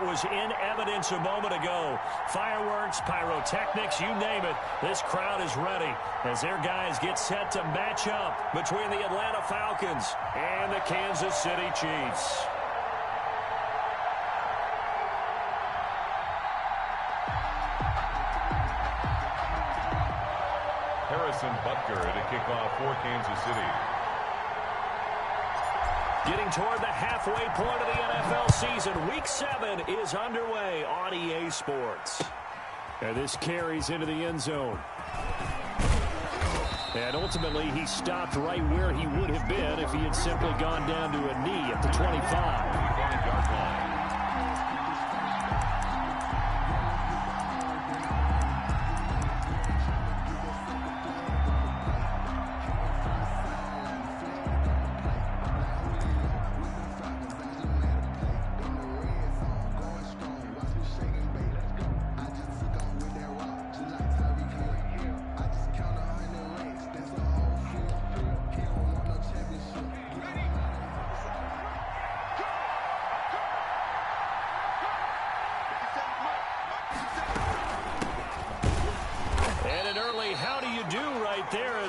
was in evidence a moment ago. Fireworks, pyrotechnics, you name it. This crowd is ready as their guys get set to match up between the Atlanta Falcons and the Kansas City Chiefs. Harrison Butker to kick off for Kansas City. Getting toward the halfway point of the NFL season. Week 7 is underway on EA Sports. And this carries into the end zone. And ultimately, he stopped right where he would have been if he had simply gone down to a knee at the 25-yard line.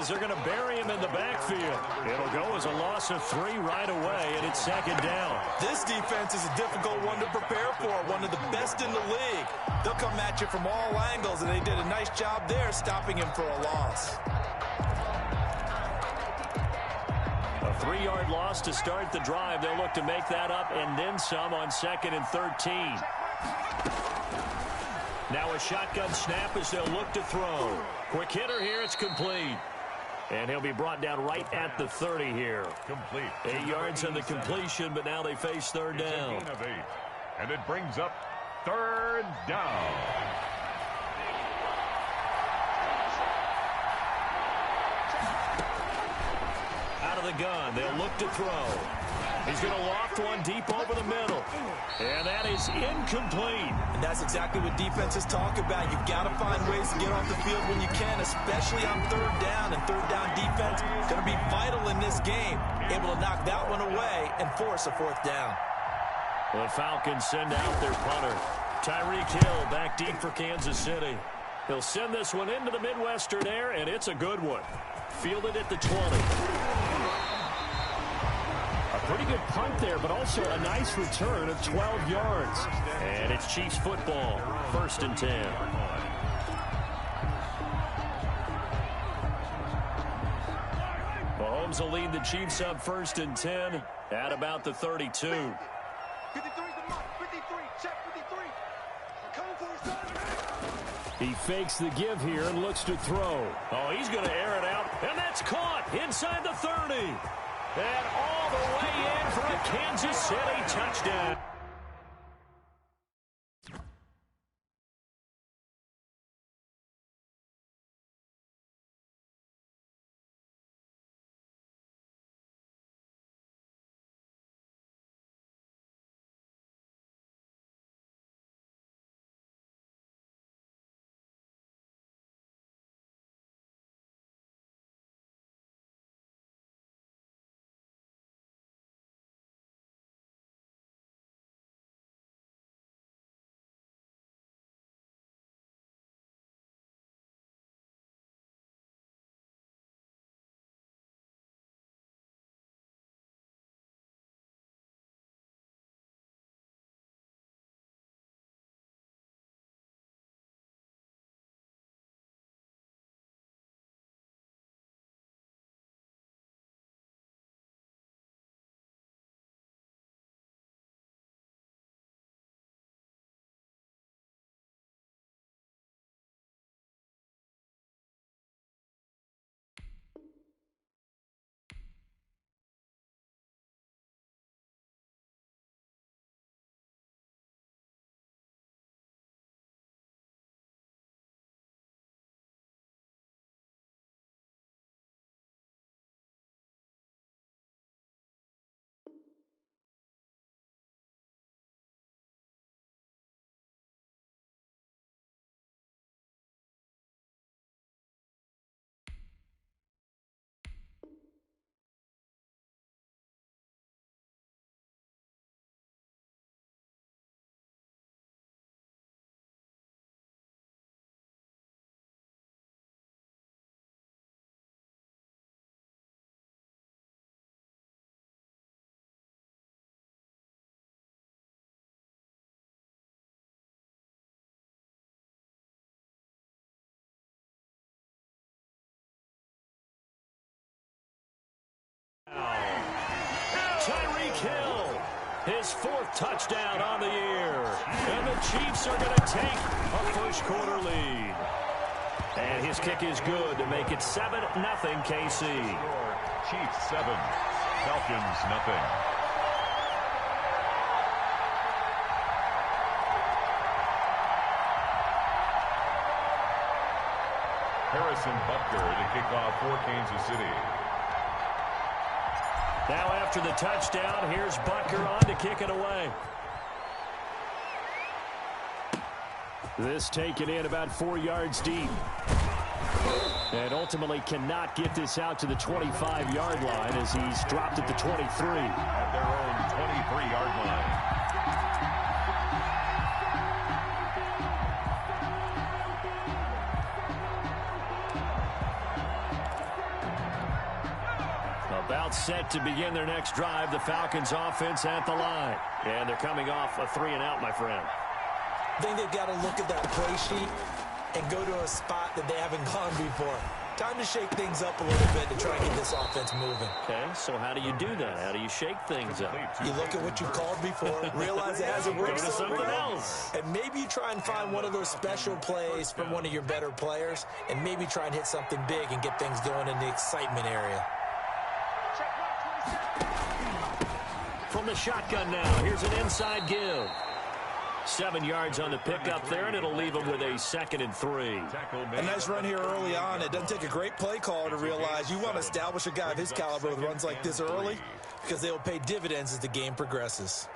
They're going to bury him in the backfield. It'll go as a loss of 3 right away, and it's second down. This defense is a difficult one to prepare for, one of the best in the league. They'll come at you from all angles, and they did a nice job there stopping him for a loss. A 3-yard loss to start the drive. They'll look to make that up and then some on 2nd and 13. Now a shotgun snap as they'll look to throw. Quick hitter here, it's complete. And he'll be brought down right at the 30 here. Complete. 8 yards on the completion, but now they face third down. It's a gain of 8, and it brings up third down. Out of the gun, they'll look to throw. He's going to loft one deep over the middle. And that is incomplete. And that's exactly what defenses talk about. You've got to find ways to get off the field when you can, especially on third down. And third down defense going to be vital in this game. Able to knock that one away and force a 4th down. The Falcons send out their punter. Tyreek Hill back deep for Kansas City. He'll send this one into the Midwestern air, and it's a good one. Fielded at the 20. Pretty good punt there, but also a nice return of 12 yards. And it's Chiefs football, 1st and 10. Mahomes will lead the Chiefs up 1st and 10 at about the 32. 53 check 53. He fakes the give here and looks to throw. Oh, he's going to air it out, and that's caught inside the 30. And all the way in for a Kansas City touchdown. kill. His 4th touchdown on the year. And the Chiefs are going to take a first-quarter lead. And his kick is good to make it 7-0 KC. Chiefs 7, Falcons nothing. Harrison Butker to kick off for Kansas City. Now after the touchdown, here's Butker on to kick it away. This taken in about 4 yards deep. And ultimately cannot get this out to the 25-yard line as he's dropped at the 23. At their own 23-yard line. About set to begin their next drive, the Falcons offense at the line. And they're coming off a 3-and-out, my friend. I think they've got to look at that play sheet and go to a spot that they haven't gone before. Time to shake things up a little bit to try and get this offense moving. Okay, so how do you do that? How do you shake things up? You look at what you called before, realize it hasn't worked Go to so something well, else. and maybe you try and find one of those special plays from one of your better players, and maybe try and hit something big and get things going in the excitement area. From the shotgun now, here's an inside give. 7 yards on the pickup there, and it'll leave him with a 2nd and 3. A nice run here early on. It doesn't take a great play caller to realize you want to establish a guy of his caliber with runs like this early because they will pay dividends as the game progresses.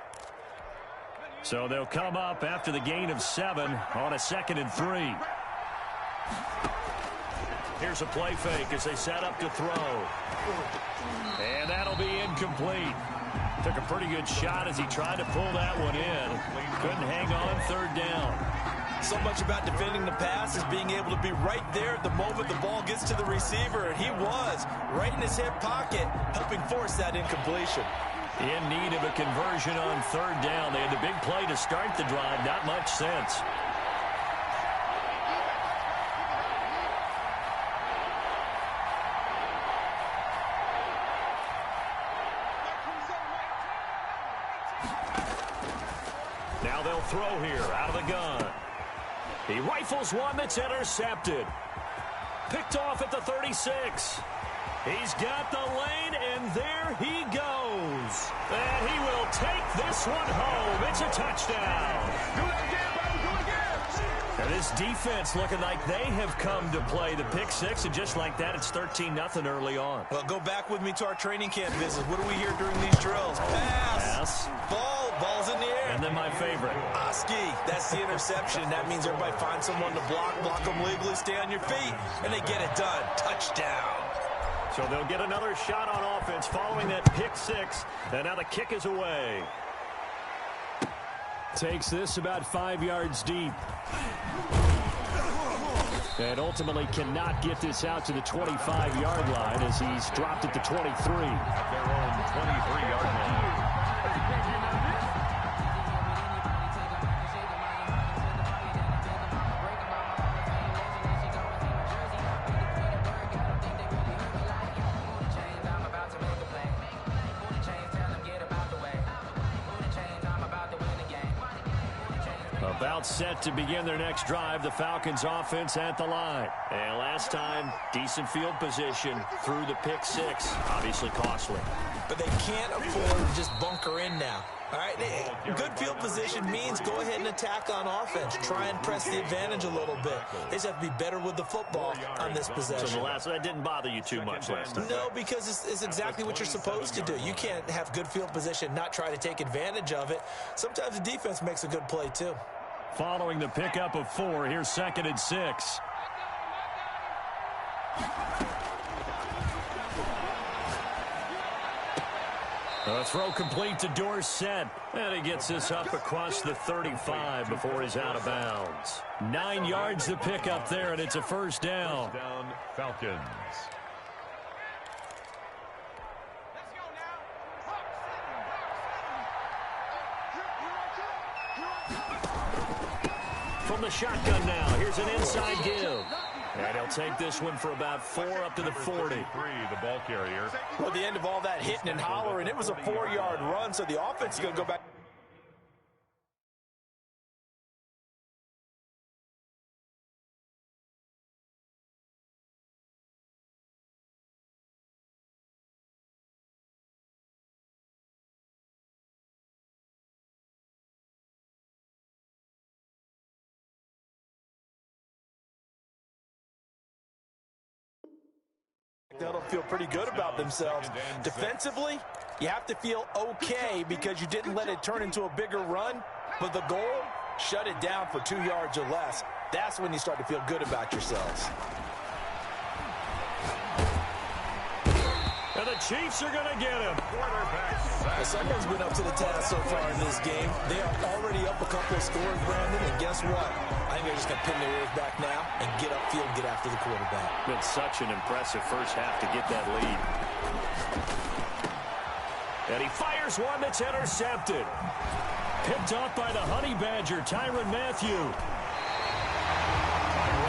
So they'll come up after the gain of 7 on a 2nd and 3. Here's a play fake as they set up to throw. And that'll be incomplete. Took a pretty good shot as he tried to pull that one in. Couldn't hang on 3rd down. So much about defending the pass is being able to be right there at the moment the ball gets to the receiver. And he was right in his hip pocket, helping force that incompletion. In need of a conversion on 3rd down. They had the big play to start the drive. Not much sense. Now they'll throw here out of the gun. He rifles one that's intercepted. Picked off at the 36. He's got the lane, and there he goes. And he will take this one home. It's a touchdown. Do it again, brother. Do it again. And this defense looking like they have come to play the pick 6, and just like that, it's 13-0 early on. Well, go back with me to our training camp visit. What do we hear during these drills? Pass. Ball's in the air. And then my favorite. Oski, that's the interception. That means everybody finds someone to block them legally, stay on your feet, and they get it done. Touchdown. So they'll get another shot on offense following that pick 6, and now the kick is away. Takes this about 5 yards deep. And ultimately cannot get this out to the 25-yard line as he's dropped at the 23. At their own 23-yard line. About set to begin their next drive, the Falcons offense at the line. And last time, decent field position through the pick 6. Obviously costly. But they can't afford to just bunker in now. All right, good field position means go ahead and attack on offense. Try and press the advantage a little bit. They just have to be better with the football on this possession. So that didn't bother you too much last time? No, because it's exactly what you're supposed to do. You can't have good field position, not try to take advantage of it. Sometimes the defense makes a good play too. Following the pickup of 4, here's 2nd and 6. A throw complete to Dorsett. And he gets this up across the 35 before he's out of bounds. 9 yards to pick up there, and it's a first down. First down, Falcons. From the shotgun now, here's an inside give. And he'll take this one for about 4 up to the 40. The ball carrier. Well, at the end of all that hitting and hollering, it was a 4-yard run, so the offense is going to go back. They'll feel pretty good about themselves. Defensively, you have to feel okay because you didn't let it turn into a bigger run. But the goal, shut it down for 2 yards or less. That's when you start to feel good about yourselves. And the Chiefs are going to get him. Well, someone's been up to the task so far in this game. They are already up a couple of scores, Brandon, and guess what? I think they're just going to pin their ears back now and get upfield and get after the quarterback. Been such an impressive first half to get that lead. And he fires one that's intercepted. Picked off by the Honey Badger, Tyrann Mathieu.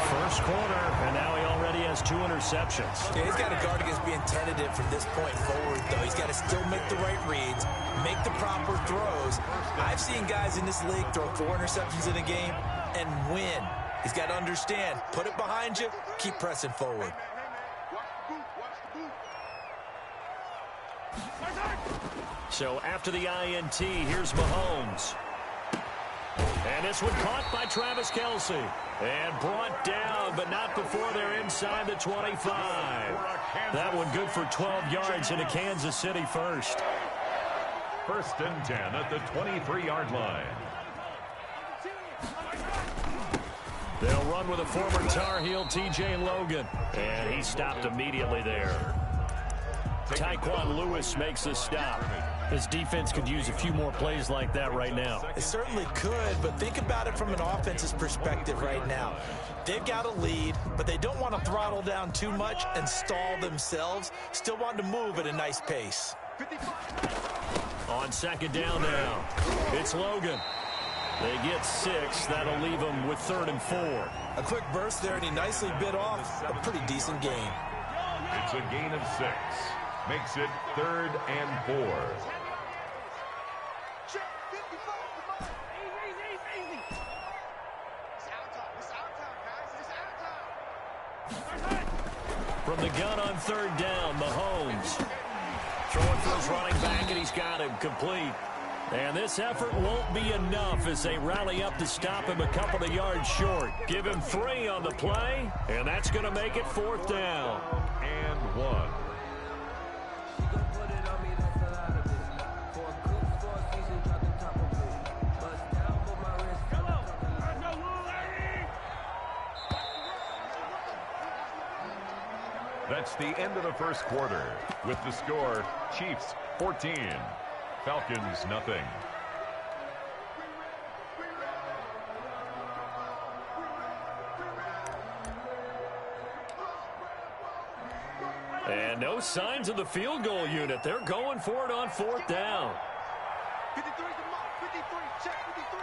First quarter, and now he already has 2 interceptions. Yeah, he's got to guard against being tentative from this point forward, though. He's got to still make the right reads, make the proper throws. I've seen guys in this league throw 4 interceptions in a game and win. He's got to understand, put it behind you, keep pressing forward. So after the INT, here's Mahomes. And this one caught by Travis Kelce. And brought down, but not before they're inside the 25. That one good for 12 yards into Kansas City first. 1st and 10 at the 23-yard line. They'll run with a former Tar Heel, T.J. Logan. And he stopped immediately there. Tyquan Lewis makes the stop. This defense could use a few more plays like that right now. It certainly could, but think about it from an offense's perspective right now. They've got a lead, but they don't want to throttle down too much and stall themselves. Still want to move at a nice pace. On 2nd down now, it's Logan. They get 6. That'll leave them with 3rd and 4. A quick burst there, and he nicely bit off a pretty decent gain. It's a gain of 6. Makes it 3rd and 4. From the gun on 3rd down, Mahomes. Throwing for his running back, and he's got him complete. And this effort won't be enough as they rally up to stop him a couple of yards short. Give him 3 on the play, and that's going to make it 4th down. And 1. That's the end of the first quarter. With the score, Chiefs 14, Falcons nothing. And no signs of the field goal unit. They're going for it on 4th down. 53 to mark, 53, check 53.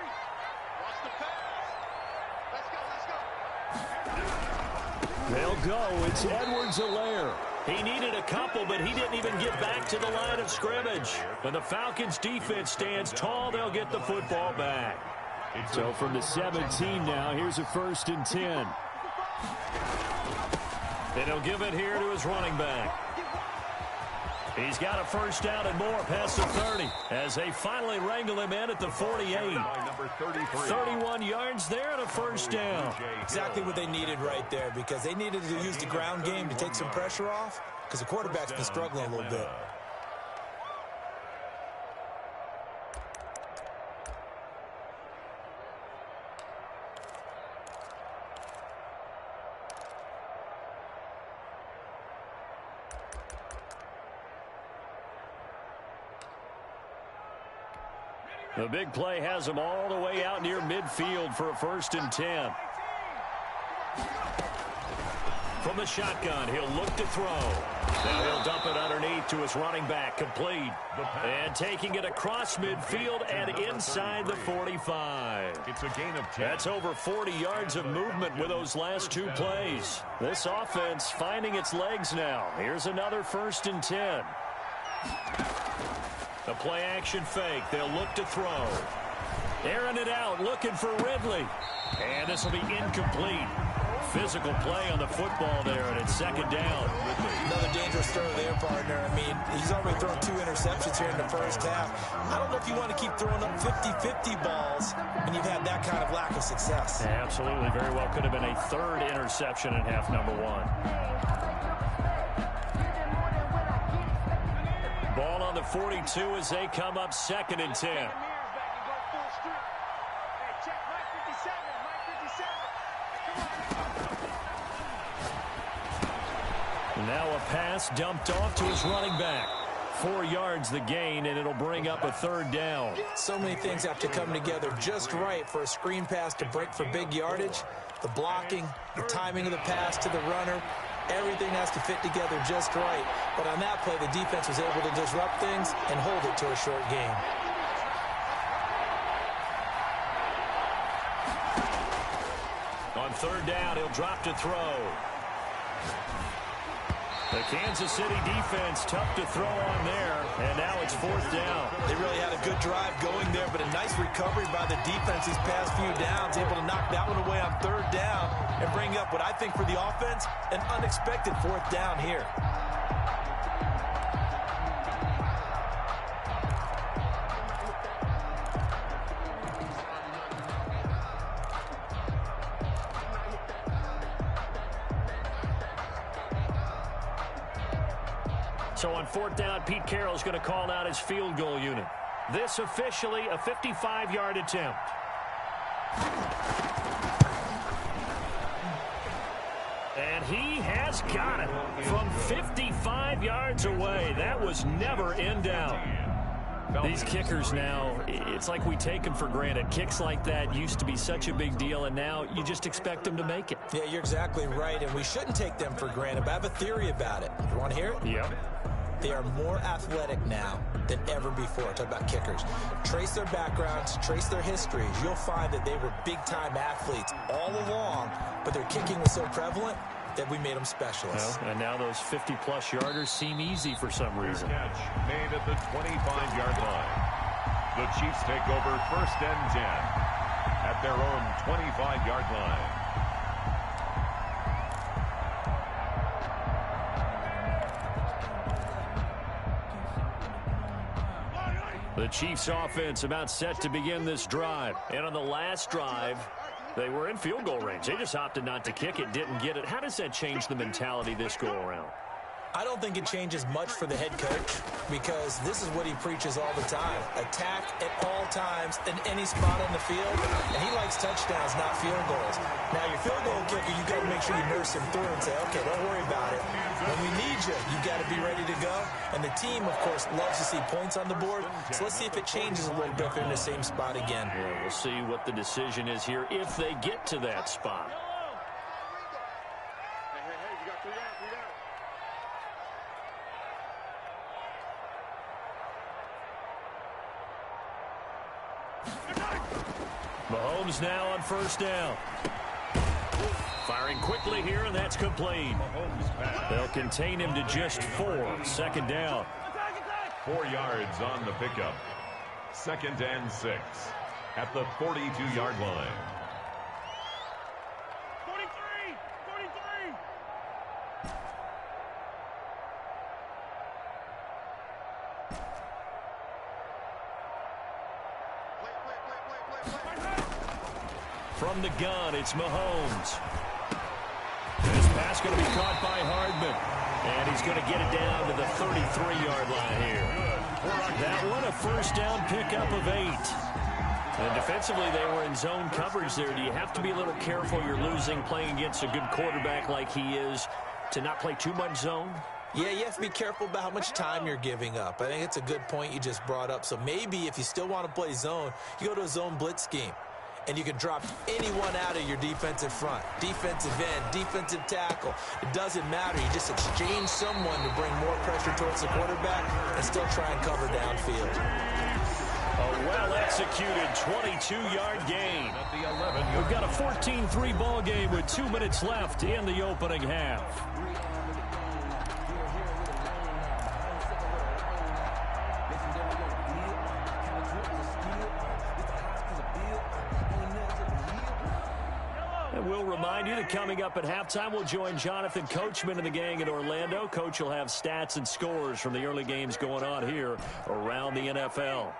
Watch the pass. Let's go. They'll go. It's Edwards-Helaire. He needed a couple, but he didn't even get back to the line of scrimmage. When the Falcons defense stands tall, they'll get the football back. So from the 17 now, here's a 1st and 10. And he'll give it here to his running back. He's got a 1st down and more past the 30 as they finally wrangle him in at the 48. 31 yards there and a 1st down. Exactly what they needed right there, because they needed to use the ground game to take some pressure off, because the quarterback's been struggling a little bit. The big play has them all the way out near midfield for a 1st and 10. From the shotgun, he'll look to throw. Now he'll dump it underneath to his running back, complete. And taking it across midfield and inside the 45. It's a gain of 10. That's over 40 yards of movement with those last two plays. This offense finding its legs now. Here's another 1st and 10. The play action fake. They'll look to throw. Airing it out, looking for Ridley. And this will be incomplete. Physical play on the football there, and it's 2nd down. Another dangerous throw there, partner. I mean, he's already thrown 2 interceptions here in the first half. I don't know if you want to keep throwing up 50-50 balls when you've had that kind of lack of success. Yeah, absolutely. Very well could have been a 3rd interception in half number 1. Ball on the 42 as they come up 2nd and 10. Now a pass dumped off to his running back. 4 yards the gain, and it'll bring up a 3rd down. So many things have to come together just right for a screen pass to break for big yardage. The blocking, the timing of the pass to the runner, everything has to fit together just right. But on that play, the defense was able to disrupt things and hold it to a short gain. On 3rd down, he'll drop to throw. The Kansas City defense tough to throw on there, and now it's 4th down. They really had a good drive going there, but a nice recovery by the defense these past few downs, able to knock that one away on 3rd down and bring up what I think for the offense, an unexpected 4th down here. So on 4th down, Pete Carroll's going to call out his field goal unit. This officially a 55-yard attempt. And he has got it from 55 yards away. That was never in doubt. These kickers now, it's like we take them for granted. Kicks like that used to be such a big deal, and now you just expect them to make it. Yeah, you're exactly right, and we shouldn't take them for granted, but I have a theory about it. You want to hear it? Yep. They are more athletic now than ever before. Talk about kickers. Trace their backgrounds, trace their histories. You'll find that they were big-time athletes all along, but their kicking was so prevalent that we made them specialists. Well, and now those 50-plus yarders seem easy for some reason. Catch made at the 25-yard line. The Chiefs take over 1st and 10 at their own 25-yard line. The Chiefs offense about set to begin this drive. And on the last drive, they were in field goal range. They just opted not to kick it, didn't get it. How does that change the mentality this go around? I don't think it changes much for the head coach because this is what he preaches all the time. Attack at all times in any spot on the field, and he likes touchdowns, not field goals. Now, your field goal kicker, you got to make sure you nurse him through and say, okay, don't worry about it. When we need you, you got to be ready to go. And the team, of course, loves to see points on the board. So let's see if it changes a little bit if they're in the same spot again. Yeah, we'll see what the decision is here if they get to that spot. Mahomes now on 1st down. Firing quickly here, and that's complete. They'll contain him to just 4. 2nd down. 4 yards on the pickup. 2nd and 6 at the 42-yard line. From the gun, it's Mahomes. This pass going to be caught by Hardman. And he's going to get it down to the 33-yard line here. That one, a 1st down pickup of 8. And defensively, they were in zone coverage there. Do you have to be a little careful? You're losing, playing against a good quarterback like he is, to not play too much zone? Yeah, you have to be careful about how much time you're giving up. I think it's a good point you just brought up. So maybe if you still want to play zone, you go to a zone blitz scheme. and you can drop anyone out of your defensive front. Defensive end, defensive tackle. It doesn't matter. You just exchange someone to bring more pressure towards the quarterback and still try and cover downfield. A well-executed 22-yard gain. We've got a 14-3 ball game with 2 minutes left in the opening half. And we'll remind you that coming up at halftime, we'll join Jonathan Coachman and the gang in Orlando. Coach will have stats and scores from the early games going on here around the NFL.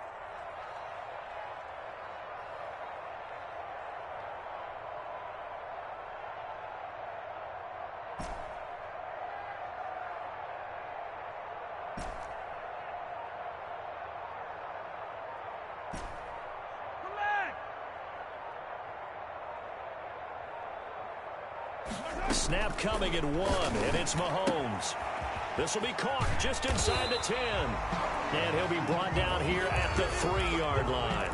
Snap coming at 1, and it's Mahomes. This will be caught just inside the 10. And he'll be brought down here at the 3-yard line.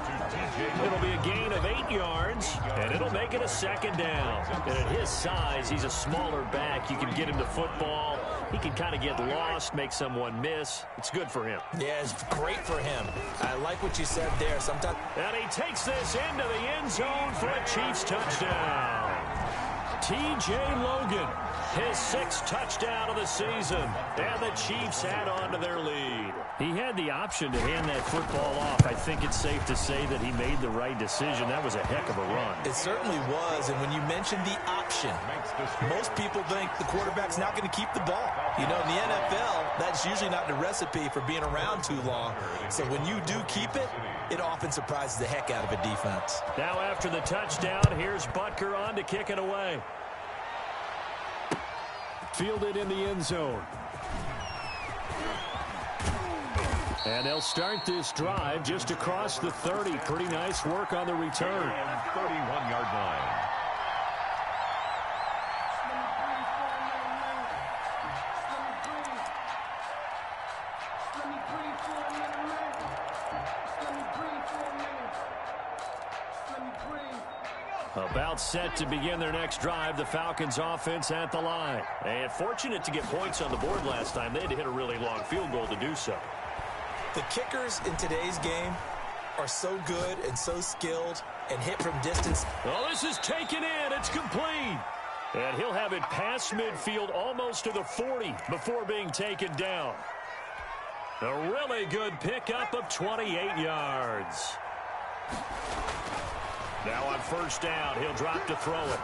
It'll be a gain of 8 yards, and it'll make it a second down. And at his size, he's a smaller back. You can get him to football. He can kind of get lost, make someone miss. It's good for him. Yeah, it's great for him. I like what you said there. Sometimes. And he takes this into the end zone for a Chiefs touchdown. T.J. Logan, his 6th touchdown of the season, and the Chiefs add on to their lead. He had the option to hand that football off. I think it's safe to say that he made the right decision. That was a heck of a run. It certainly was, and when you mentioned the option, most people think the quarterback's not going to keep the ball. You know, in the NFL, that's usually not the recipe for being around too long. So when you do keep it, it often surprises the heck out of a defense. Now after the touchdown, here's Butker on to kick it away. Fielded in the end zone. And they'll start this drive just across the 30. Pretty nice work on the return. 31-yard line. About set to begin their next drive, the Falcons offense at the line. And fortunate to get points on the board last time. They had to hit a really long field goal to do so. The kickers in today's game are so good and so skilled and hit from distance. Well, this is taken in. It's complete. And he'll have it past midfield almost to the 40 before being taken down. A really good pickup of 28 yards. Now on first down, he'll drop to throw it.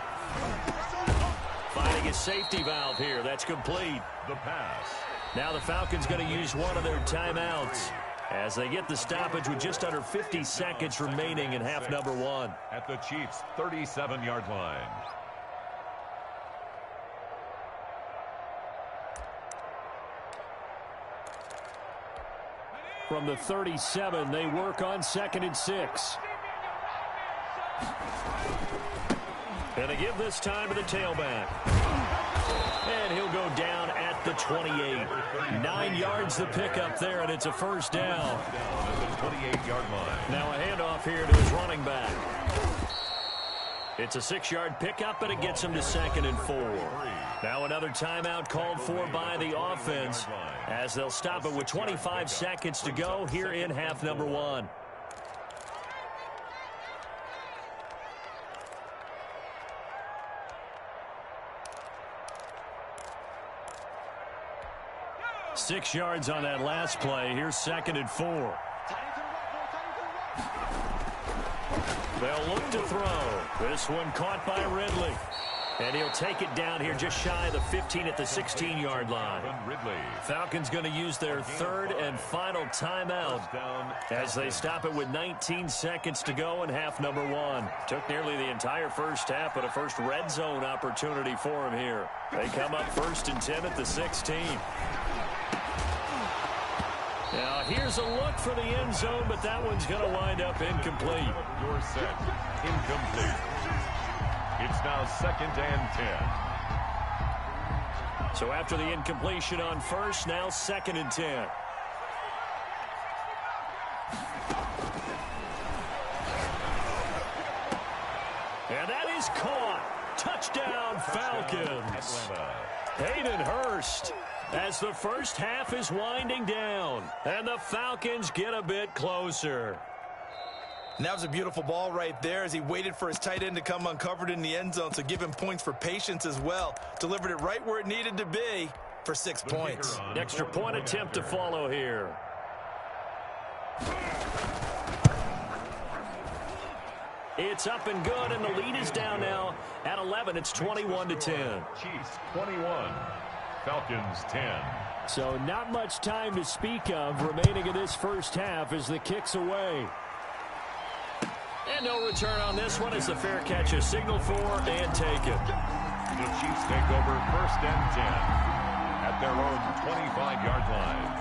Finding his safety valve here. That's complete. The pass. Now the Falcons going to use one of their timeouts as they get the stoppage with just under 50 seconds remaining in half number 1. At the Chiefs' 37-yard line. From the 37, they work on 2nd and 6. And they give this time to the tailback. And he'll go down at the 28. 9 yards the pickup there, and it's a first down. At the 28-yard line. Now a handoff here to his running back. It's a 6-yard pickup, and it gets him to 2nd and 4. Now another timeout called for by the offense as they'll stop it with 25 seconds to go here in half number 1. Six yards on that last play. Here's 2nd and 4. They'll look to throw. This one caught by Ridley. And he'll take it down here just shy of the 15 at the 16-yard line. Falcons going to use their 3rd and final timeout as they stop it with 19 seconds to go in half number 1. Took nearly the entire first half, but a first red zone opportunity for him here. They come up 1st and 10 at the 16. Now here's a look for the end zone, but that one's going to wind up incomplete. You're set. Incomplete. It's now 2nd and 10. So after the incompletion on first, now 2nd and 10. And that is caught. Touchdown, Falcons. Hayden Hurst as the first half is winding down. And the Falcons get a bit closer. And that was a beautiful ball right there as he waited for his tight end to come uncovered in the end zone, so give him points for patience as well. Delivered it right where it needed to be for 6 points. Extra point attempt to follow here. It's up and good, and the lead is down now at 11. It's 21-10. Chiefs 21, Falcons 10. So not much time to speak of remaining in this first half as the kick's away. And no return on this one as the fair catch is signaled for and taken. The Chiefs take over 1st and 10 at their own 25-yard line.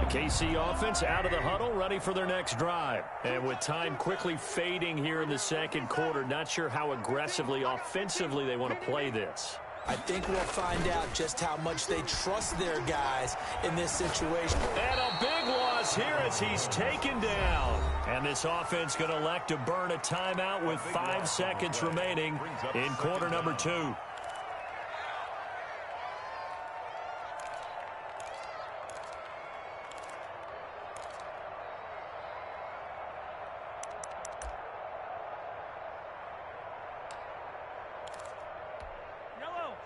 The KC offense out of the huddle, ready for their next drive. And with time quickly fading here in the second quarter, not sure how aggressively, offensively they want to play this. I think we'll find out just how much they trust their guys in this situation. And a big loss here as he's taken down. And this offense going to elect to burn a timeout with 5 seconds remaining in quarter number 2.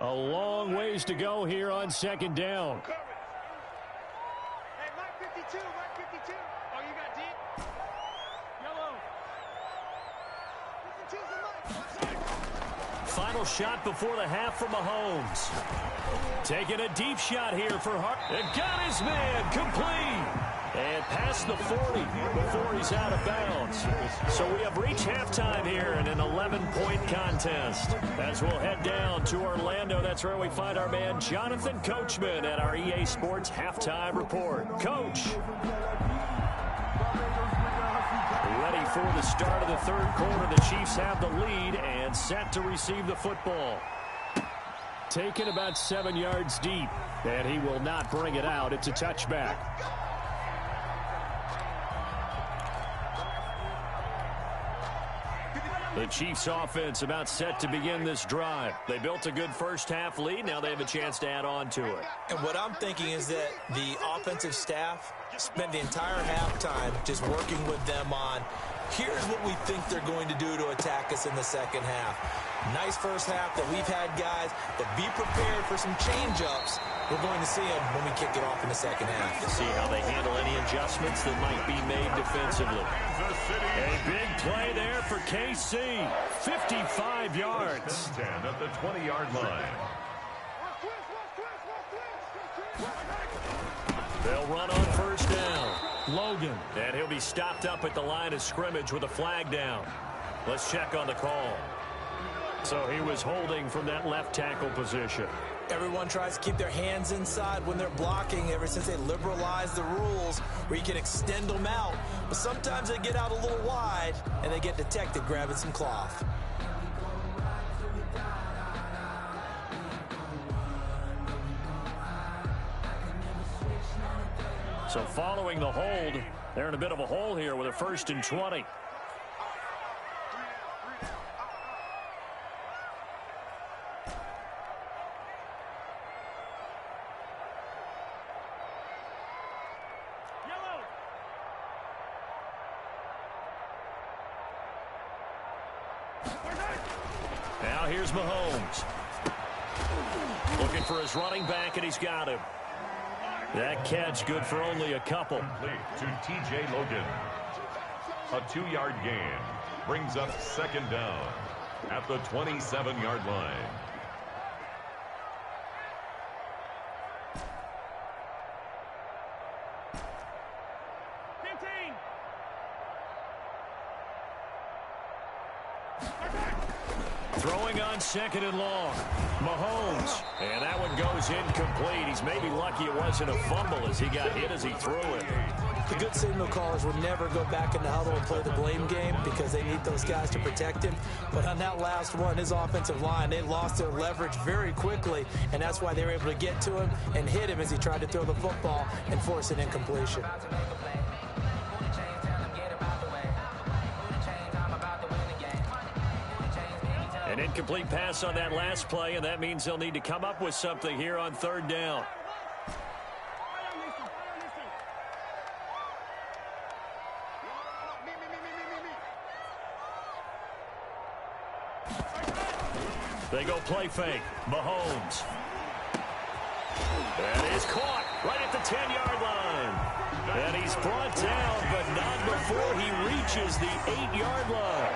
A long ways to go here on 2nd down. Hey, Mike 52, Mike 52. Oh, you got deep? Yellow. 52's the Mike. Final shot before the half from Mahomes. Taking a deep shot here for Hart. And got his man complete. And past the 40 before he's out of bounds. So we have reached halftime here in an 11-point contest. As we'll head down to Orlando, that's where we find our man Jonathan Coachman at our EA Sports Halftime Report. Coach. Ready for the start of the 3rd quarter. The Chiefs have the lead and set to receive the football. Taken about 7 yards deep. And he will not bring it out. It's a touchback. The Chiefs offense about set to begin this drive. They built a good first half lead. Now they have a chance to add on to it. And what I'm thinking is that the offensive staff spent the entire halftime just working with them on, here's what we think they're going to do to attack us in the second half. Nice first half that we've had, guys, but be prepared for some change-ups. We're going to see them when we kick it off in the second half. See how they handle any adjustments that might be made defensively. A big play there for KC. 55 yards. 10 at the 20-yard line. They'll run on 1st down. Logan. And he'll be stopped up at the line of scrimmage with a flag down. Let's check on the call. So he was holding from that left tackle position. Everyone tries to keep their hands inside when they're blocking ever since they liberalized the rules where you can extend them out. But sometimes they get out a little wide and they get detected grabbing some cloth. So following the hold, they're in a bit of a hole here with a 1st and 20. Now here's Mahomes. Looking for his running back, and he's got him. That catch good for only a couple. Complete to T.J. Logan. A 2-yard gain brings up 2nd down at the 27-yard line. Throwing on 2nd and long. Mahomes. And that one goes incomplete. He's maybe lucky it wasn't a fumble as he got hit as he threw it. The good signal callers will never go back in the huddle and play the blame game because they need those guys to protect him. But on that last one, his offensive line, they lost their leverage very quickly, and that's why they were able to get to him and hit him as he tried to throw the football and force an incompletion. Incomplete pass on that last play, and that means they'll need to come up with something here on third down. They go play fake. Mahomes. And he's caught right at the 10-yard line. And he's brought down, but not before he reaches the 8-yard line.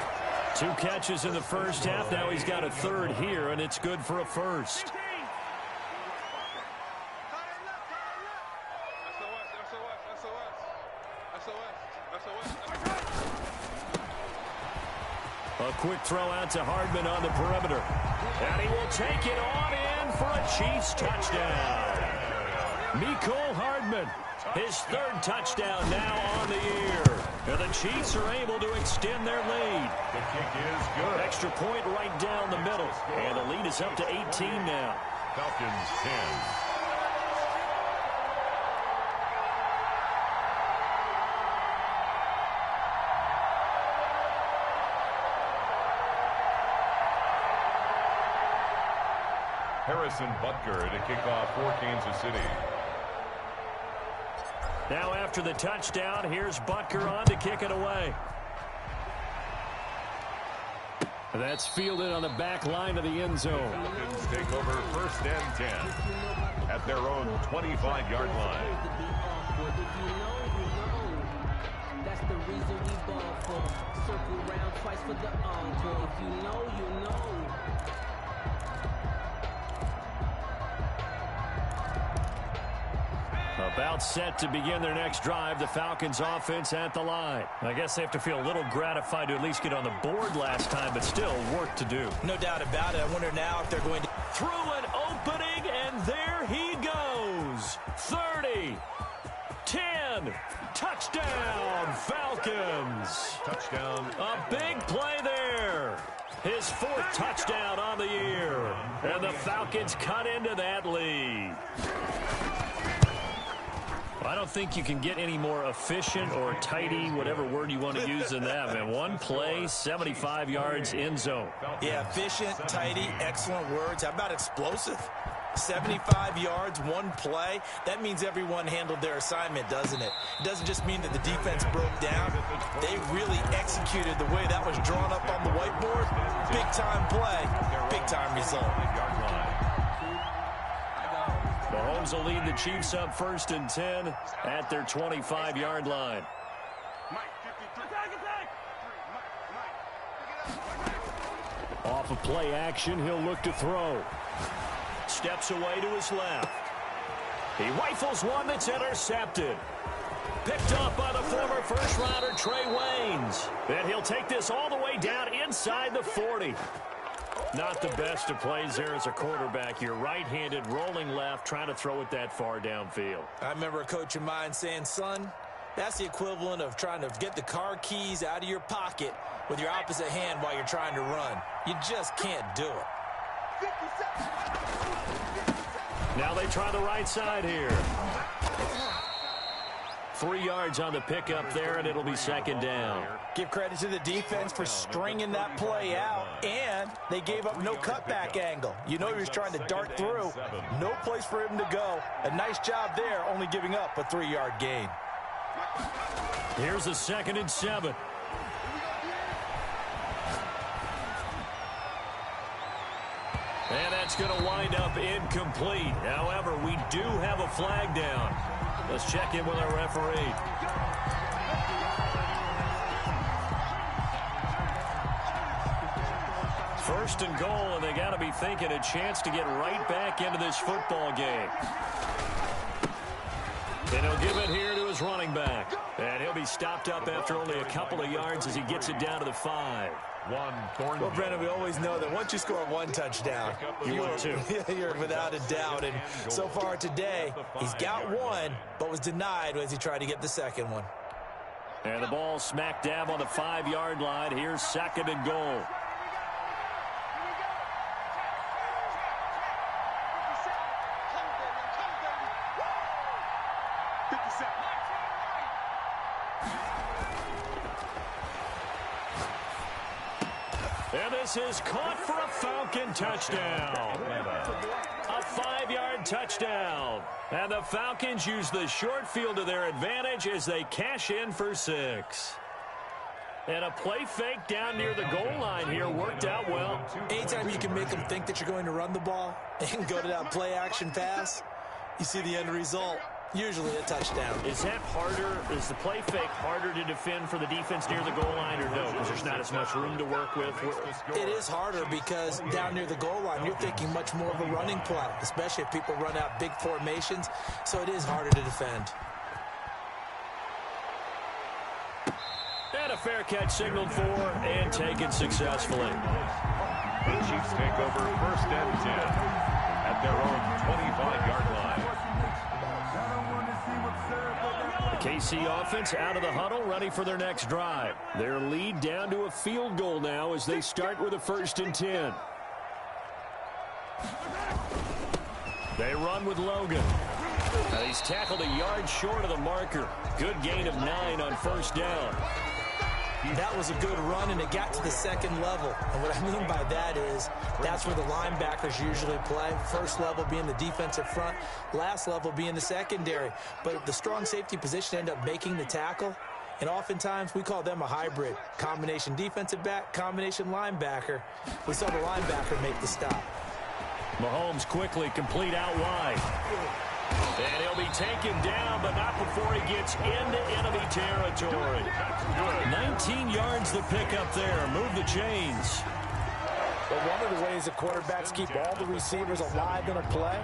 2 catches in the first half. Now he's got a third here, and it's good for a first. A quick throw out to Hardman on the perimeter. And he will take it on in for a Chiefs touchdown. Mecole Hardman, his 3rd touchdown now on the year. And the Chiefs are able to extend their lead. The kick is good. Extra point right down the middle. And the lead is up to 18 now. Falcons 10. Harrison Butker to kick off for Kansas City. Now after the touchdown, here's Butker on to kick it away. That's fielded on the back line of the end zone. Falcons take over 1st and 10 at their own 25-yard line. That's the reason we ball for. Circle round twice for the encore. If you know, you know. About set to begin their next drive. The Falcons offense at the line. I guess they have to feel a little gratified to at least get on the board last time, but still work to do. No doubt about it. I wonder now if they're going to... Through an opening, and there he goes. 30, 10, touchdown, Falcons. Touchdown. A big play there. His 4th touchdown on the year. And the Falcons cut into that lead. I don't think you can get any more efficient or tidy, whatever word you want to use than that, man. 1 play, 75 yards, end zone. Yeah, efficient, tidy, excellent words. How about explosive? 75 yards, 1 play. That means everyone handled their assignment, doesn't it? It doesn't just mean that the defense broke down. They really executed the way that was drawn up on the whiteboard. Big-time play, big-time result. Mahomes will lead the Chiefs up 1st and 10 at their 25-yard line. Off of play action, he'll look to throw. Steps away to his left. He rifles one that's intercepted. Picked up by the former first-rounder Trey Waynes. And he'll take this all the way down inside the 40. Not the best of plays there as a quarterback. You're right-handed, rolling left, trying to throw it that far downfield. I remember a coach of mine saying, son, that's the equivalent of trying to get the car keys out of your pocket with your opposite hand while you're trying to run. You just can't do it. Now they try the right side here. 3 yards on the pickup there, and it'll be 2nd down. Give credit to the defense for stringing that play out, and they gave up no cutback angle. You know he was trying to dart through. No place for him to go. A nice job there, only giving up a 3-yard gain. Here's a 2nd and 7. And that's going to wind up incomplete. However, we do have a flag down. Let's check in with our referee. First and goal, and they got to be thinking a chance to get right back into this football game. And he'll give it here to his running back. And he'll be stopped up after only a couple of yards as he gets it down to the 5. Well, Brennan, we always know that once you score 1 touchdown, you're without a doubt. And so far today, he's got 1, but was denied as he tried to get the 2nd one. And the ball smack dab on the 5-yard line. Here's 2nd and goal. And this is caught for a Falcon touchdown. A 5-yard touchdown. And the Falcons use the short field to their advantage as they cash in for 6. And a play fake down near the goal line here worked out well. Anytime you can make them think that you're going to run the ball and go to that play action pass, you see the end result. Usually a touchdown. Is that harder? Is the play fake harder to defend for the defense near the goal line or no? Because there's not as much room to work with. It is harder because down near the goal line, you're thinking much more of a running play, especially if people run out big formations. So it is harder to defend. And a fair catch signaled for and taken successfully. The Chiefs take over 1st and 10 at their own 25-yard line. The KC offense out of the huddle, ready for their next drive. Their lead down to a field goal now as they start with a 1st and 10. They run with Logan. He's tackled a yard short of the marker. Good gain of 9 on 1st down. That was a good run, and it got to the 2nd level. And what I mean by that is that's where the linebackers usually play. 1st level being the defensive front, last level being the secondary. But the strong safety position ended up making the tackle, and oftentimes we call them a hybrid. Combination defensive back, combination linebacker. We saw the linebacker make the stop. Mahomes quickly complete out wide. And he'll be taken down, but not before he gets into enemy territory. 19 yards the pick up there. Move the chains. But one of the ways that quarterbacks keep all the receivers alive in a play,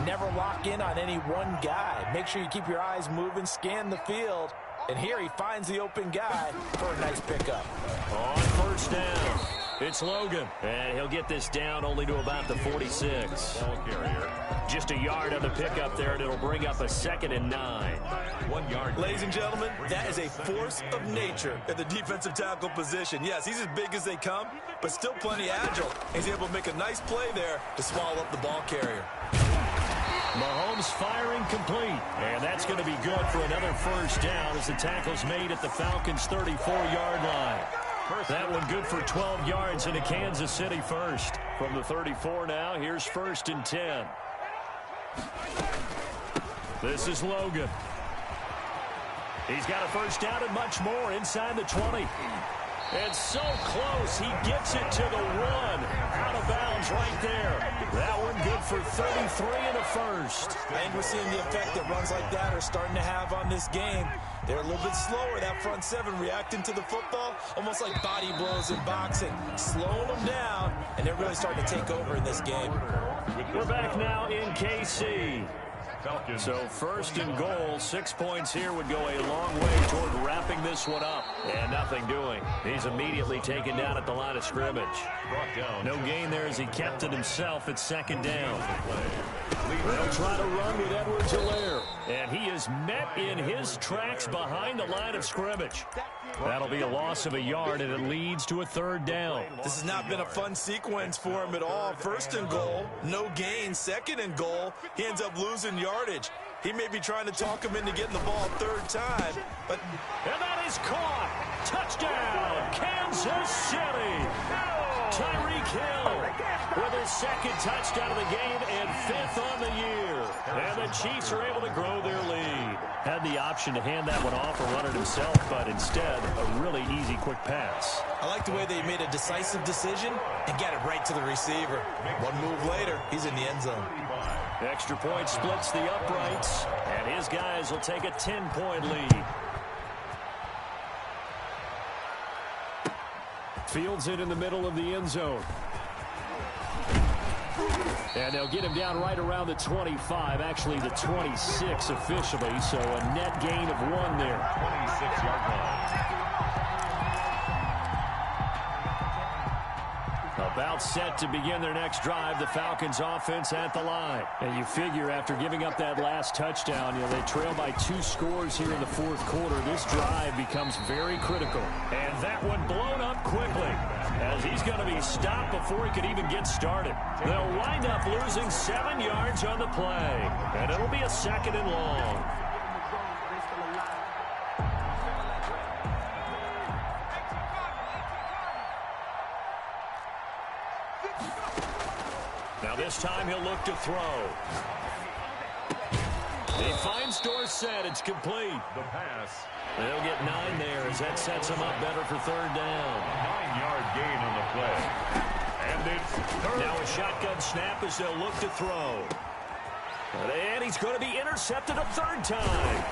never lock in on any one guy. Make sure you keep your eyes moving, scan the field. And here he finds the open guy for a nice pickup. On 1st down, it's Logan. And he'll get this down only to about the 46. Ball carrier. Just a yard on the pickup there, and it'll bring up a 2nd and 9. 1 yard. Ladies and gentlemen, that is a force of nature at the defensive tackle position. Yes, he's as big as they come, but still plenty agile. He's able to make a nice play there to swallow up the ball carrier. Mahomes firing complete. And that's going to be good for another 1st down as the tackle's made at the Falcons' 34-yard line. That one good for 12 yards into Kansas City 1st. From the 34 now, here's 1st and 10. This is Logan. He's got a 1st down and much more inside the 20. And so close, he gets it to the 1. Out of bounds right there. That one good for 33 and a 1st. I think we're seeing the effect that runs like that are starting to have on this game. They're a little bit slower, that front 7, reacting to the football, almost like body blows in boxing, slowing them down, and they're really starting to take over in this game. We're back now in KC. So 1st and goal, 6 points here would go a long way toward wrapping this one up. And nothing doing. He's immediately taken down at the line of scrimmage. No gain there as he kept it himself at 2nd down. They'll try to run with Edwards-Helaire. And he is met in his tracks behind the line of scrimmage. That'll be a loss of a yard, and it leads to a 3rd down. This has not been a fun sequence for him at all. 1st and goal, no gain. 2nd and goal, he ends up losing yardage. He may be trying to talk him into getting the ball 3rd time, but... And that is caught. Touchdown, Kansas City. Tyreek Hill with his 2nd touchdown of the game and 5th on the year. And the Chiefs are able to grow their lead. Had the option to hand that one off or run it himself, but instead, a really easy, quick pass. I like the way they made a decisive decision and got it right to the receiver. One move later, he's in the end zone. Extra point splits the uprights, and his guys will take a 10-point lead. Fields it in the middle of the end zone. And they'll get him down right around the 25, actually the 26 officially, so a net gain of 1 there. 26-yard line. About set to begin their next drive, the Falcons offense at the line. And you figure after giving up that last touchdown, they trail by 2 scores here in the 4th quarter. This drive becomes very critical. And that one blown up quickly as he's going to be stopped before he could even get started. They'll wind up losing 7 yards on the play. And it'll be a 2nd and long. Now this time he'll look to throw. He finds Dorsett. It's complete. The pass. They'll get 9 there as that sets him up better for third down. 9-yard gain on the play. And it's third. Now a shotgun snap as they'll look to throw. And he's going to be intercepted a third time.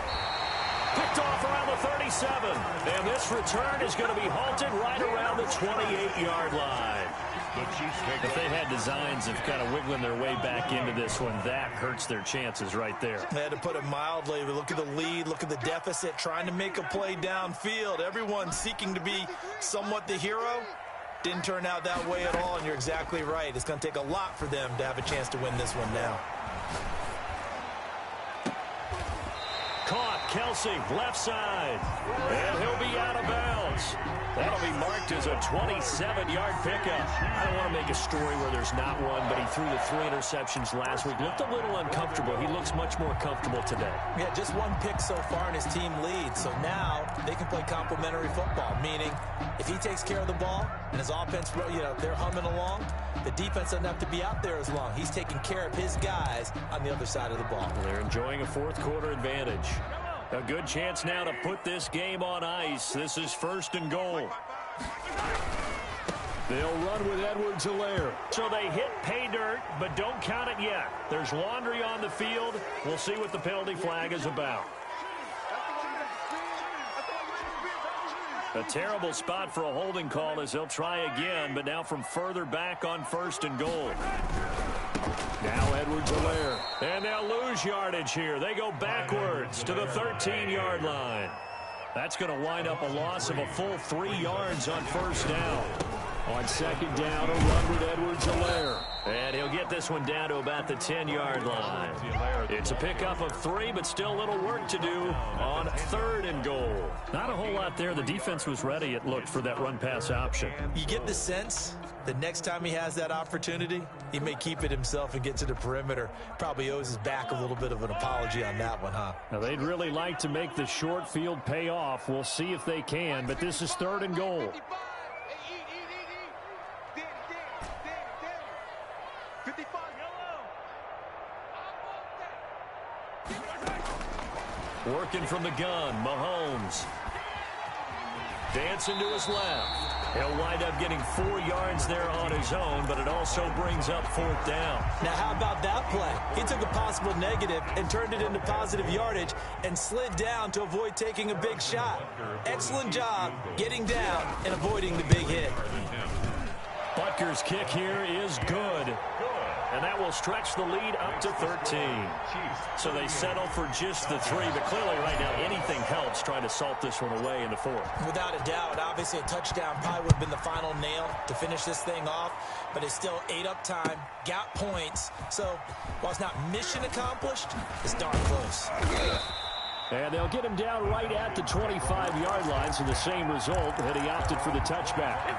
Picked off around the 37. And this return is going to be halted right around the 28-yard line. If they had designs of kind of wiggling their way back into this one, that hurts their chances right there. They had to put it mildly. But look at the lead, look at the deficit, trying to make a play downfield. Everyone seeking to be somewhat the hero. Didn't turn out that way at all, and you're exactly right. It's going to take a lot for them to have a chance to win this one now. Caught, Kelsey, left side. And he'll be out of bounds. That'll be marked as a 27-yard pickup. I don't want to make a story where there's not one, but he threw the 3 interceptions last week. Looked a little uncomfortable. He looks much more comfortable today. Yeah, just 1 pick so far, and his team leads. So now they can play complementary football, meaning if he takes care of the ball and his offense, they're humming along, the defense doesn't have to be out there as long. He's taking care of his guys on the other side of the ball. They're enjoying a fourth-quarter advantage. A good chance now to put this game on ice. This is 1st and goal. They'll run with Edwards-Helaire. So they hit pay dirt, but don't count it yet. There's laundry on the field. We'll see what the penalty flag is about. A terrible spot for a holding call as they'll try again, but now from further back on 1st and goal. Now Edwards-Helaire. And they'll lose yardage here. They go backwards to the 13-yard line. That's going to wind up a loss of a full 3 yards on 1st down. On 2nd down, a run with Edwards-Helaire. And he'll get this one down to about the 10-yard line. It's a pickup of 3, but still a little work to do on 3rd and goal. Not a whole lot there. The defense was ready, it looked, for that run-pass option. You get the sense the next time he has that opportunity, he may keep it himself and get to the perimeter. Probably owes his back a little bit of an apology on that one, huh? Now, they'd really like to make the short field pay off. We'll see if they can, but this is 3rd and goal. Working from the gun, Mahomes. Dancing to his left. He'll wind up getting 4 yards there on his own, but it also brings up 4th down. Now, how about that play? He took a possible negative and turned it into positive yardage and slid down to avoid taking a big shot. Excellent job getting down and avoiding the big hit. Butker's kick here is good. And that will stretch the lead up to 13. So they settle for just the 3, but clearly right now anything helps trying to salt this one away in the 4th. Without a doubt, obviously a touchdown probably would have been the final nail to finish this thing off, but it's still 8 up time, got points. So while it's not mission accomplished, it's darn close. And they'll get him down right at the 25-yard line, so the same result that he opted for the touchback.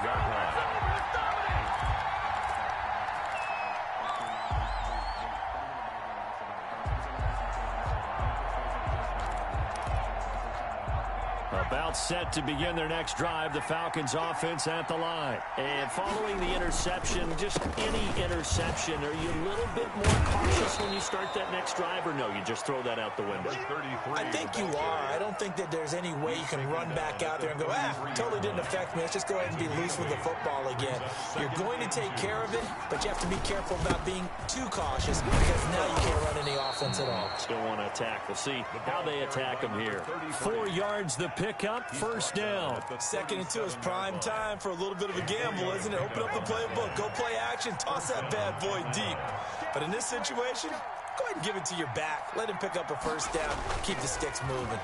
About set to begin their next drive, the Falcons offense at the line. And following the interception, just any interception, are you a little bit more cautious when you start that next drive, or no, you just throw that out the window? I think you are. I don't think that there's any way you can run back out there and go, totally didn't affect me. Let's just go ahead and be loose with the football again. You're going to take care of it, but you have to be careful about being too cautious because now you can't run any offense at all. Still want to attack. We'll see how they attack them here. 4 yards the pickup, 1st down. 2nd and 2 is prime time for a little bit of a gamble, isn't it? Open up the playbook, go play action, toss that bad boy deep. But in this situation, go ahead and give it to your back. Let him pick up a 1st down, keep the sticks moving.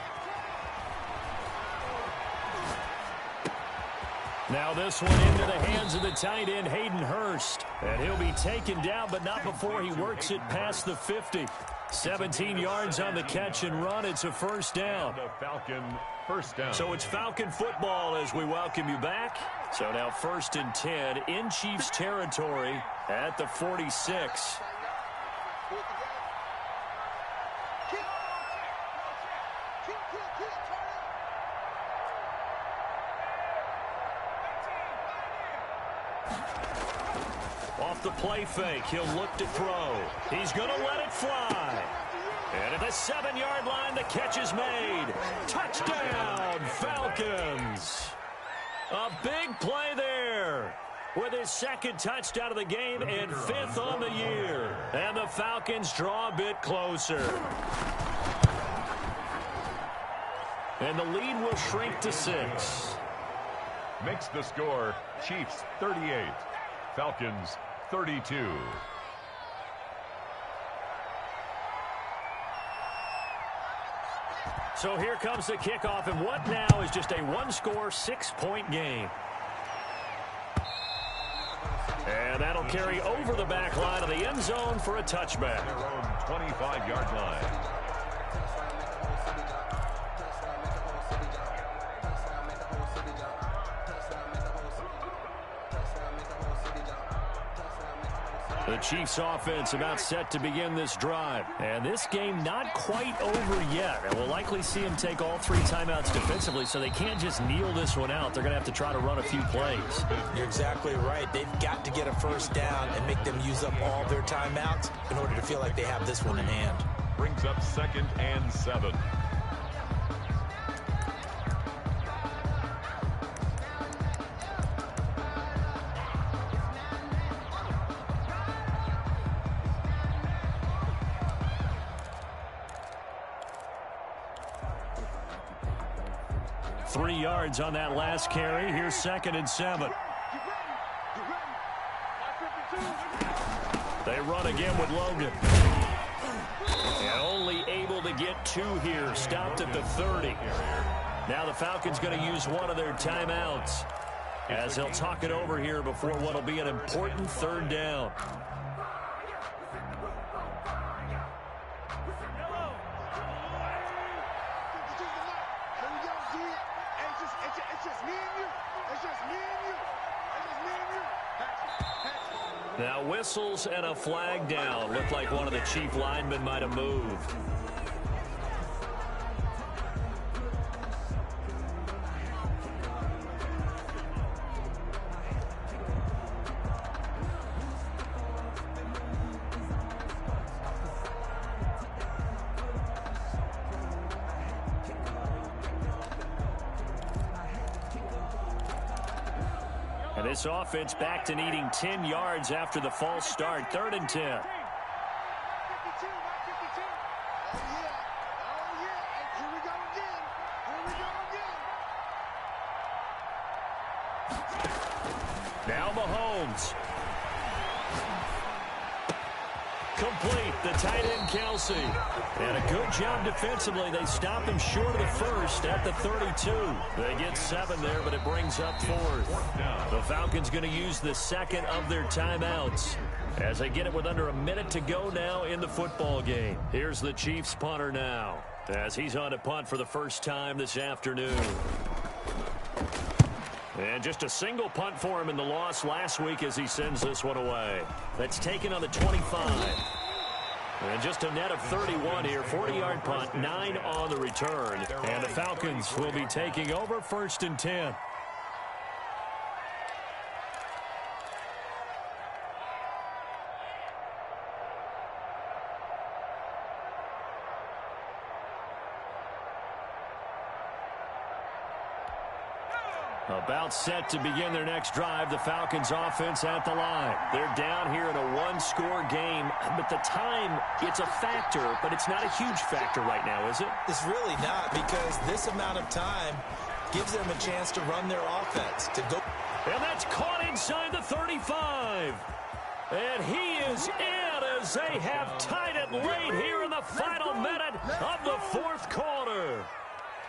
Now this one into the hands of the tight end, Hayden Hurst. And he'll be taken down, but not before he works it past the 50. 17 yards on the catch and run. It's a 1st down. Falcon 1st down. So it's Falcon football as we welcome you back. So now 1st and 10 in Chiefs territory at the 46. Off the play fake, he'll look to throw. He's going to let it fly. And at the 7-yard line, the catch is made. Touchdown, Falcons. A big play there with his second touchdown of the game and 5th on the year. And the Falcons draw a bit closer. And the lead will shrink to 6. Makes the score Chiefs 38, Falcons 32. So here comes the kickoff, and what now is just a one-score, 6-point game. And that'll carry over the back line of the end zone for a touchback. Their own 25-yard line. The Chiefs offense about set to begin this drive. And this game not quite over yet. And we'll likely see them take all 3 timeouts defensively, so they can't just kneel this one out. They're going to have to try to run a few plays. You're exactly right. They've got to get a first down and make them use up all their timeouts in order to feel like they have this one in hand. Brings up 2nd and 7. Three yards on that last carry. Here's 2nd and 7. They run again with Logan. And only able to get 2 here. Stopped at the 30. Now the Falcons going to use one of their timeouts as they'll talk it over here before what will be an important 3rd down. Now whistles and a flag down. Looked like one of the Chief linemen might have moved. And this offense back to needing 10 yards after the false start. 3rd and 10. Now Mahomes. Complete, the tight end Kelsey. And a good job defensively. They stop him short of the first at the 32. They get 7 there, but it brings up 4th. The Falcons going to use the 2nd of their timeouts as they get it with under a minute to go now in the football game. Here's the Chiefs punter now as he's on to punt for the first time this afternoon. And just a single punt for him in the loss last week as he sends this one away. That's taken on the 25. And just a net of 31 here. 40-yard punt, 9 on the return. And the Falcons will be taking over 1st and 10. About set to begin their next drive. The Falcons offense at the line. They're down here in a one-score game. But the time, it's a factor, but it's not a huge factor right now, is it? It's really not, because this amount of time gives them a chance to run their offense. To go. And that's caught inside the 35. And he is in as they have tied it late here in the final minute of the 4th quarter.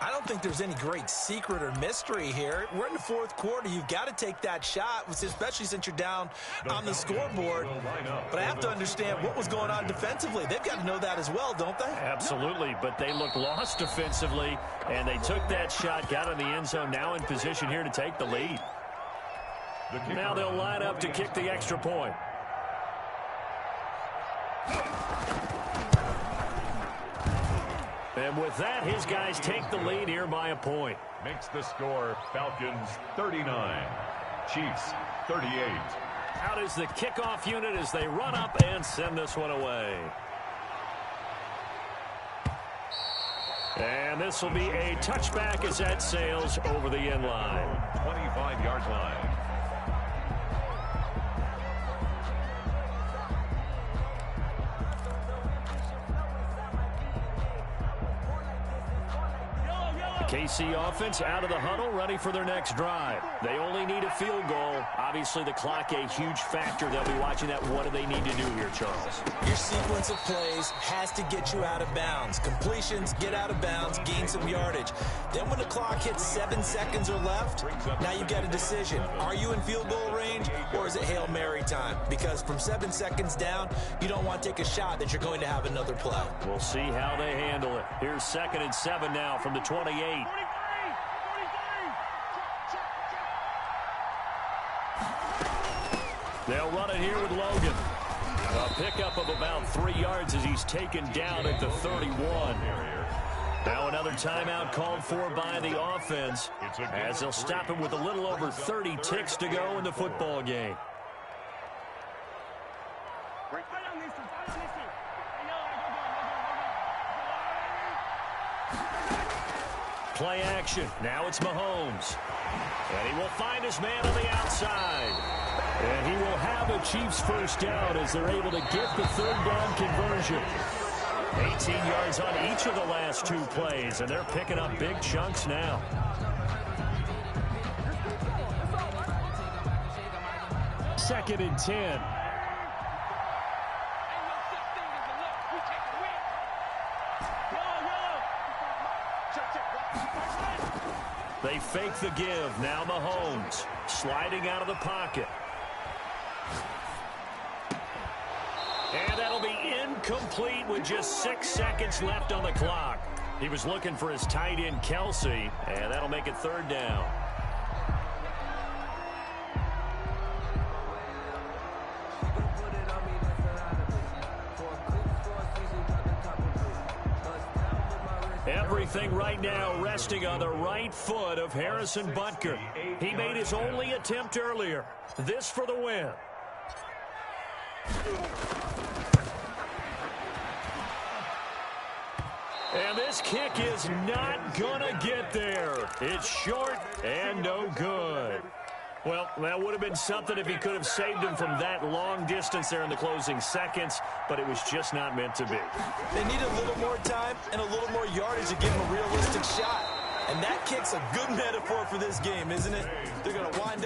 I don't think there's any great secret or mystery here. We're in the 4th quarter. You've got to take that shot, especially since you're down on the scoreboard. But I have to understand what was going on defensively. They've got to know that as well, don't they? Absolutely, but they looked lost defensively, and they took that shot, got in the end zone, now in position here to take the lead. Now they'll line up to kick the extra point. And with that, his guys take the lead here by a point. Makes the score Falcons 39, Chiefs 38. Out is the kickoff unit as they run up and send this one away. And this will be a touchback as that sails over the end line. 25-yard line. KC offense out of the huddle, ready for their next drive. They only need a field goal. Obviously, the clock a huge factor. They'll be watching that. What do they need to do here, Charles? Your sequence of plays has to get you out of bounds. Completions, get out of bounds, gain some yardage. Then when the clock hits 7 seconds or left, now you've got a decision. Are you in field goal range, or is it Hail Mary time? Because from 7 seconds down, you don't want to take a shot that you're going to have another play. We'll see how they handle it. Here's 2nd and 7 now from the 28. They'll run it here with Logan. A pickup of about 3 yards as he's taken down at the 31. Now another timeout called for by the offense as they'll stop him with a little over 30 ticks to go in the football game. Play action. Now it's Mahomes. And he will find his man on the outside. And he will have a Chiefs first down as they're able to get the 3rd down conversion. 18 yards on each of the last 2 plays, and they're picking up big chunks now. Second and 10. They fake the give. Now Mahomes sliding out of the pocket. And that'll be incomplete with just 6 seconds left on the clock. He was looking for his tight end, Kelsey, and that'll make it 3rd down. Everything right now resting on the right foot of Harrison Butker. He made his only attempt earlier. This for the win. And this kick is not gonna get there. It's short and no good. Well, that would have been something if he could have saved him from that long distance there in the closing seconds, but it was just not meant to be. They need a little more time and a little more yardage to give him a realistic shot. And that kick's a good metaphor for this game, isn't it? They're going to wind up